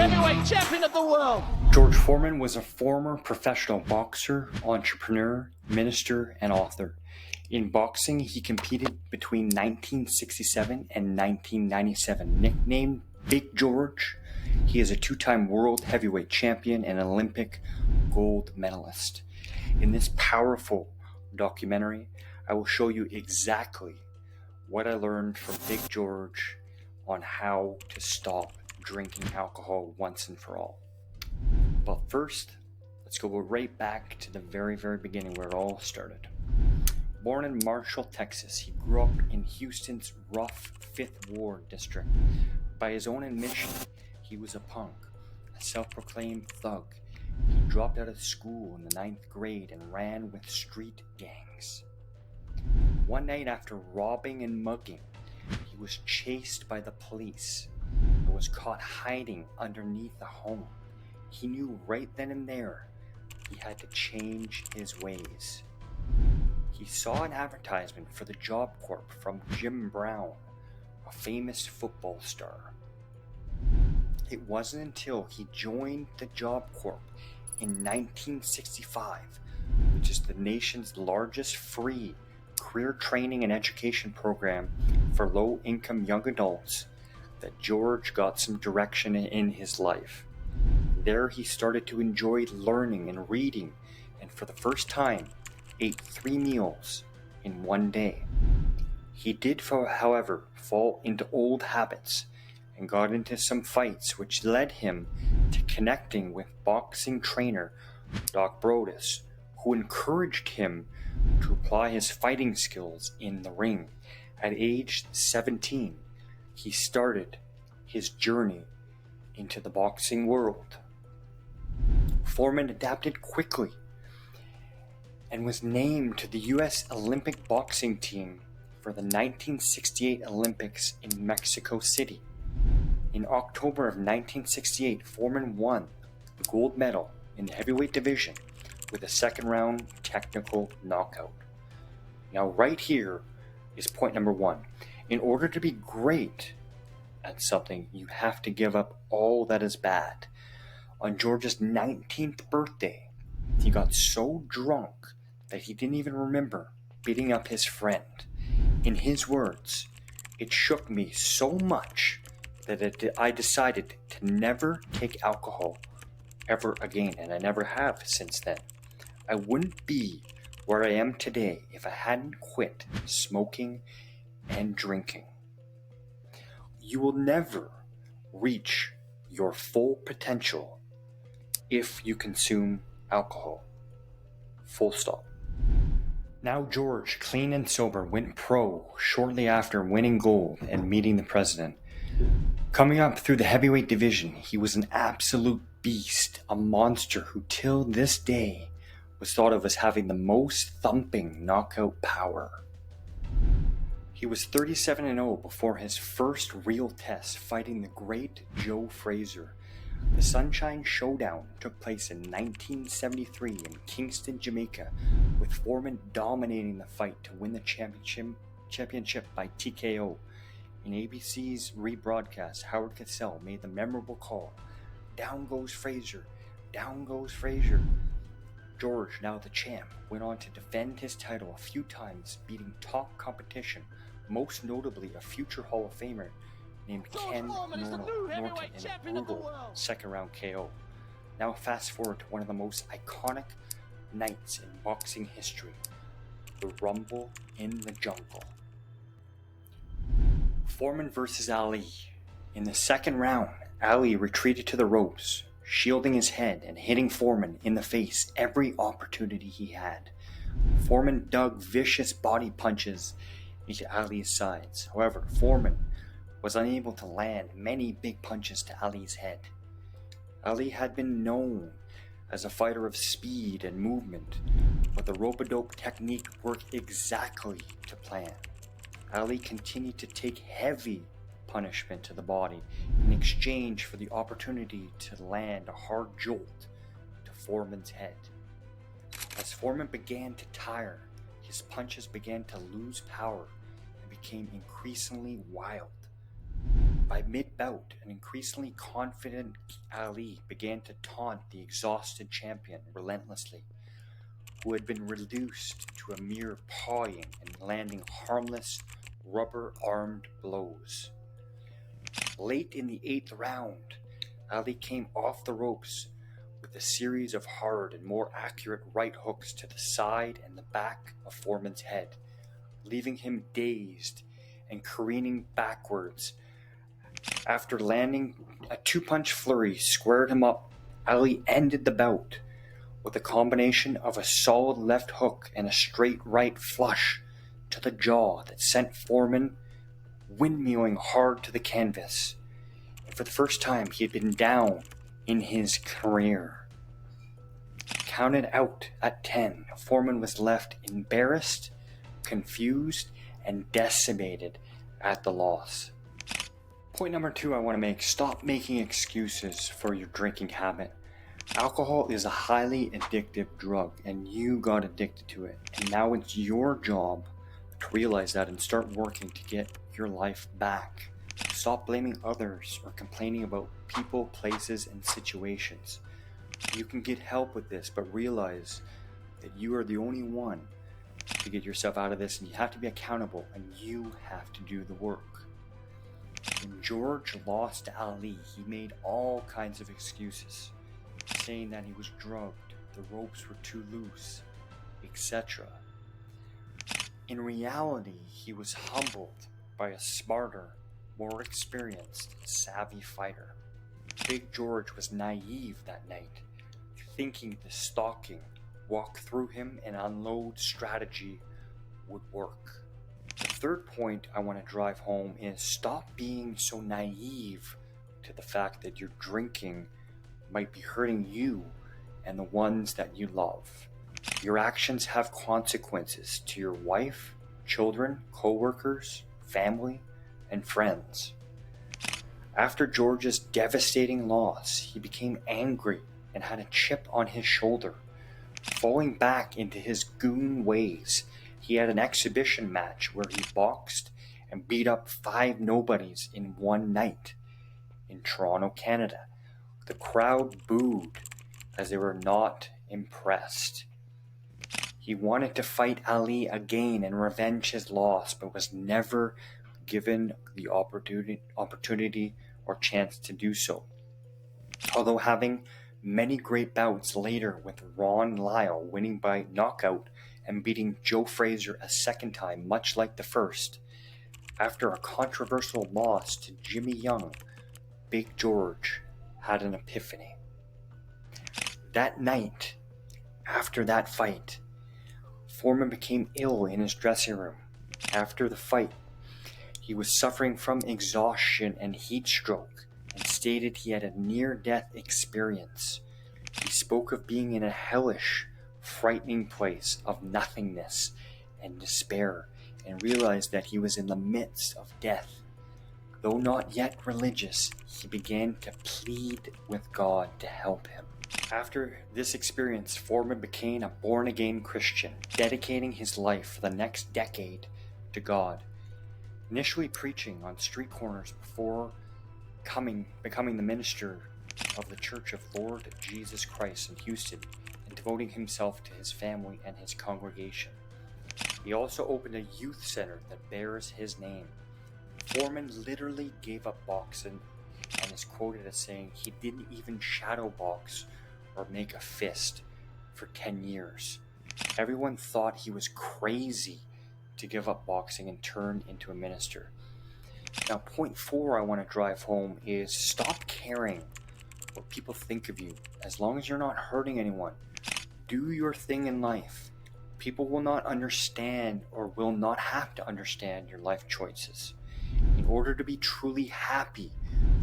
heavyweight champion of the world. George Foreman was a former professional boxer, entrepreneur, minister, and author. In boxing, he competed between 1967 and 1997. Nicknamed Big George, he is a two-time world heavyweight champion and Olympic gold medalist. In this powerful documentary, I will show you exactly what I learned from Big George on how to stop drinking alcohol once and for all. But first, let's go right back to the very beginning where it all started. Born in Marshall, Texas, he grew up in Houston's rough 5th Ward district. By his own admission, he was a punk, a self-proclaimed thug. He dropped out of school in the 9th grade and ran with street gangs. One night after robbing and mugging, he was chased by the police and was caught hiding underneath a home. He knew right then and there he had to change his ways. He saw an advertisement for the Job Corp from Jim Brown, a famous football star. It wasn't until he joined the Job Corp in 1965, which is the nation's largest free career training and education program for low-income young adults, that George got some direction in his life. There he started to enjoy learning and reading, and for the first time ate 3 meals in one day. He did, however, fall into old habits and got into some fights, which led him to connecting with boxing trainer Doc Brodus, who encouraged him to apply his fighting skills in the ring. At age 17, he started his journey into the boxing world. Foreman adapted quickly and was named to the U.S. Olympic boxing team for the 1968 Olympics in Mexico City. In October of 1968, Foreman won the gold medal in the heavyweight division with a second-round technical knockout. Now right here is point number 1. In order to be great at something, you have to give up all that is bad. On George's 19th birthday, he got so drunk that he didn't even remember beating up his friend. In his words, "It shook me so much that I decided to never take alcohol ever again, and I never have since then. I wouldn't be where I am today if I hadn't quit smoking and drinking." You will never reach your full potential if you consume alcohol. Full stop. Now George, clean and sober, went pro shortly after winning gold and meeting the president. Coming up through the heavyweight division, he was an absolute beast, a monster who till this day was thought of as having the most thumping knockout power. He was 37-0 before his first real test, fighting the great Joe Frazier. The Sunshine Showdown took place in 1973 in Kingston, Jamaica, with Foreman dominating the fight to win the championship by TKO. In ABC's rebroadcast, Howard Cosell made the memorable call, "Down goes Frazier, down goes Frazier." George, now the champ, went on to defend his title a few times, beating top competition, most notably a future Hall of Famer named Ken Norton in a brutal second-round KO. Now fast forward to one of the most iconic nights in boxing history, the Rumble in the Jungle. Foreman versus Ali. In the second round, Ali retreated to the ropes, shielding his head and hitting Foreman in the face every opportunity he had. Foreman dug vicious body punches into Ali's sides. However, Foreman was unable to land many big punches to Ali's head. Ali had been known as a fighter of speed and movement, but the rope-a-dope technique worked exactly to plan. Ali continued to take heavy punishment to the body in exchange for the opportunity to land a hard jolt to Foreman's head. As Foreman began to tire, his punches began to lose power and became increasingly wild. By mid-bout, an increasingly confident Ali began to taunt the exhausted champion relentlessly, who had been reduced to a mere pawing and landing harmless, rubber-armed blows. Late in the 8th round, Ali came off the ropes with a series of hard and more accurate right hooks to the side and the back of Foreman's head, leaving him dazed and careening backwards. After landing a two-punch flurry squared him up, Ali ended the bout with a combination of a solid left hook and a straight right flush to the jaw that sent Foreman windmilling hard to the canvas. And for the first time, he had been down in his career. Counted out at 10, Foreman was left embarrassed, confused, and decimated at the loss. Point number 2 I want to make: stop making excuses for your drinking habit. Alcohol is a highly addictive drug, and you got addicted to it. And now it's your job to realize that and start working to get your life back. Stop blaming others or complaining about people, places, and situations. You can get help with this, but realize that you are the only one to get yourself out of this, and you have to be accountable, and you have to do the work. When George lost to Ali, he made all kinds of excuses, saying that he was drugged, the ropes were too loose, etc. In reality, he was humbled by a smarter, more experienced, savvy fighter. Big George was naive that night, thinking the stalking, walk through him and unload strategy would work. The third point I want to drive home is stop being so naive to the fact that your drinking might be hurting you and the ones that you love. Your actions have consequences to your wife, children, co-workers, family, and friends. After George's devastating loss, he became angry and had a chip on his shoulder. Falling back into his goon ways, he had an exhibition match where he boxed and beat up 5 nobodies in one night in Toronto, Canada. The crowd booed as they were not impressed. He wanted to fight Ali again and revenge his loss, but was never given the opportunity or chance to do so. Although having many great bouts later, with Ron Lyle winning by knockout and beating Joe Frazier a second time, much like the first, after a controversial loss to Jimmy Young, Big George had an epiphany. That night, after that fight, Foreman became ill in his dressing room. After the fight, he was suffering from exhaustion and heat stroke, and stated he had a near-death experience. He spoke of being in a hellish, frightening place of nothingness and despair, and realized that he was in the midst of death. Though not yet religious, he began to plead with God to help him. After this experience, Foreman became a born-again Christian, dedicating his life for the next decade to God. Initially preaching on street corners before becoming the minister of the Church of Lord Jesus Christ in Houston, and devoting himself to his family and his congregation. He also opened a youth center that bears his name. Foreman literally gave up boxing and is quoted as saying he didn't even shadow box or make a fist for 10 years. Everyone thought he was crazy to give up boxing and turn into a minister. Now, point 4 I want to drive home is stop caring what people think of you. As long as you're not hurting anyone, do your thing in life. People will not understand or will not have to understand your life choices. In order to be truly happy,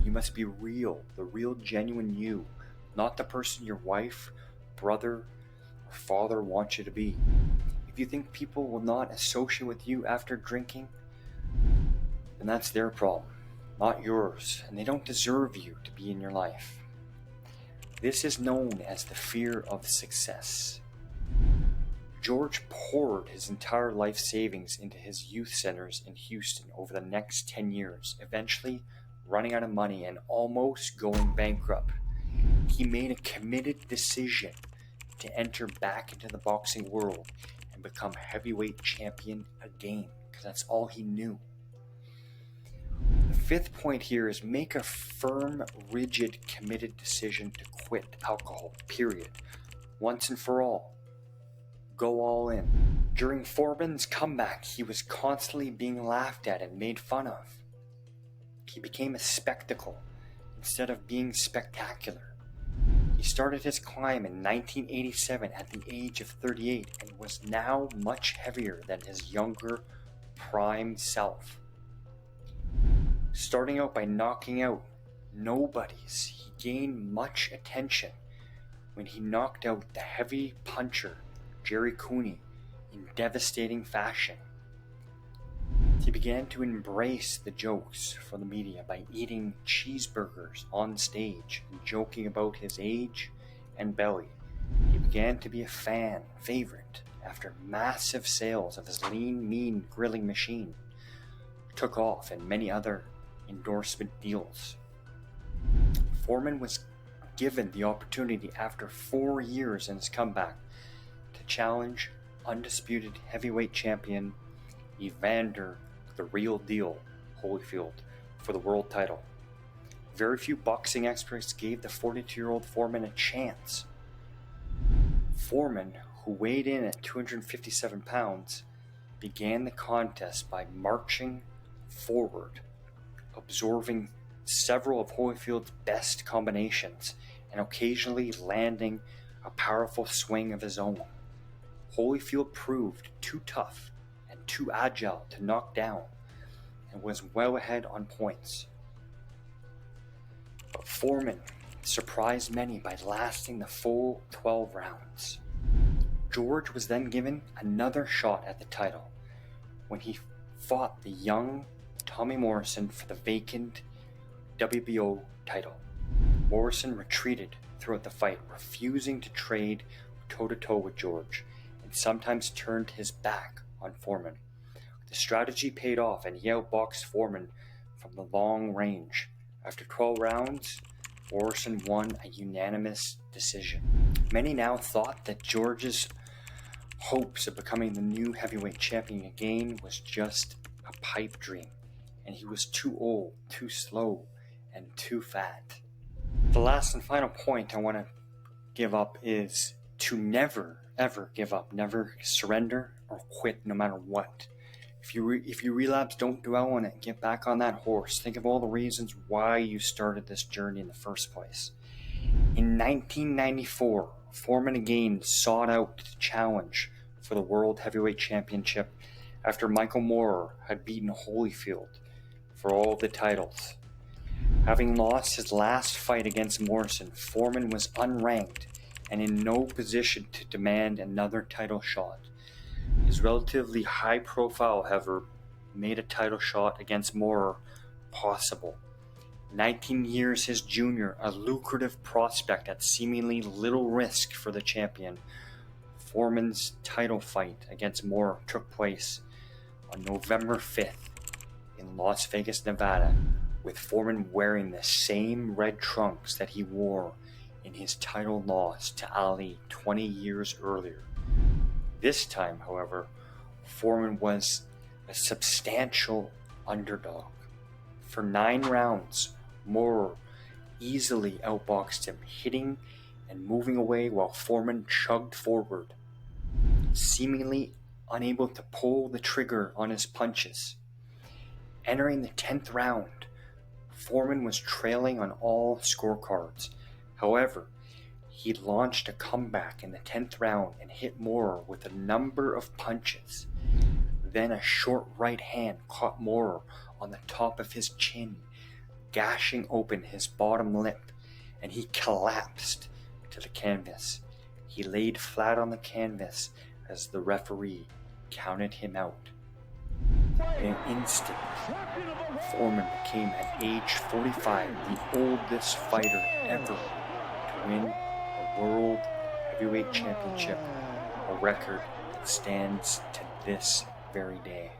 you must be real, the real genuine you, not the person your wife, brother, or father wants you to be. If you think people will not associate with you after drinking, then that's their problem, not yours, and they don't deserve you to be in your life. This is known as the fear of success. George poured his entire life savings into his youth centers in Houston over the next 10 years, eventually running out of money and almost going bankrupt, he made a committed decision to enter back into the boxing world and become heavyweight champion again, because that's all he knew. The fifth point here is make a firm, rigid, committed decision to quit alcohol, period. Once and for all. Go all in. During Foreman's comeback, he was constantly being laughed at and made fun of. He became a spectacle instead of being spectacular. He started his climb in 1987 at the age of 38 and was now much heavier than his younger, prime self. Starting out by knocking out nobodies, he gained much attention when he knocked out the heavy puncher Jerry Cooney in devastating fashion. He began to embrace the jokes from the media by eating cheeseburgers on stage and joking about his age and belly. He began to be a fan favorite after massive sales of his lean, mean grilling machine took off and many other endorsement deals. Foreman was given the opportunity after 4 years in his comeback to challenge undisputed heavyweight champion Evander the Real Deal Holyfield for the world title. Very few boxing experts gave the 42-year-old Foreman a chance. Foreman, who weighed in at 257 pounds, began the contest by marching forward, absorbing several of Holyfield's best combinations and occasionally landing a powerful swing of his own. Holyfield proved too tough and too agile to knock down and was well ahead on points. But Foreman surprised many by lasting the full 12 rounds. George was then given another shot at the title when he fought the young Tommy Morrison for the vacant WBO title. Morrison retreated throughout the fight, refusing to trade toe-to-toe with George, and sometimes turned his back on Foreman. The strategy paid off, and he outboxed Foreman from the long range. After 12 rounds, Morrison won a unanimous decision. Many now thought that George's hopes of becoming the new heavyweight champion again was just a pipe dream, and he was too old, too slow, and too fat. The last and final point I want to give up is to never, ever give up. Never surrender or quit no matter what. If you relapse, don't dwell on it. Get back on that horse. Think of all the reasons why you started this journey in the first place. In 1994, Foreman again sought out the challenge for the World Heavyweight Championship after Michael Moorer had beaten Holyfield for all the titles. Having lost his last fight against Morrison, Foreman was unranked and in no position to demand another title shot. His relatively high profile, however, made a title shot against Moorer possible. 19 years his junior, a lucrative prospect at seemingly little risk for the champion, Foreman's title fight against Moorer took place on November 5th in Las Vegas, Nevada, with Foreman wearing the same red trunks that he wore in his title loss to Ali 20 years earlier. This time, however, Foreman was a substantial underdog. For 9 rounds, Moorer easily outboxed him, hitting and moving away while Foreman chugged forward, seemingly unable to pull the trigger on his punches. Entering the 10th round, Foreman was trailing on all scorecards. However, he launched a comeback in the 10th round and hit Moorer with a number of punches. Then a short right hand caught Moorer on the top of his chin, gashing open his bottom lip, and he collapsed to the canvas. He laid flat on the canvas as the referee counted him out. In an instant, Foreman became at age 45 the oldest fighter ever to win a World Heavyweight Championship, a record that stands to this very day.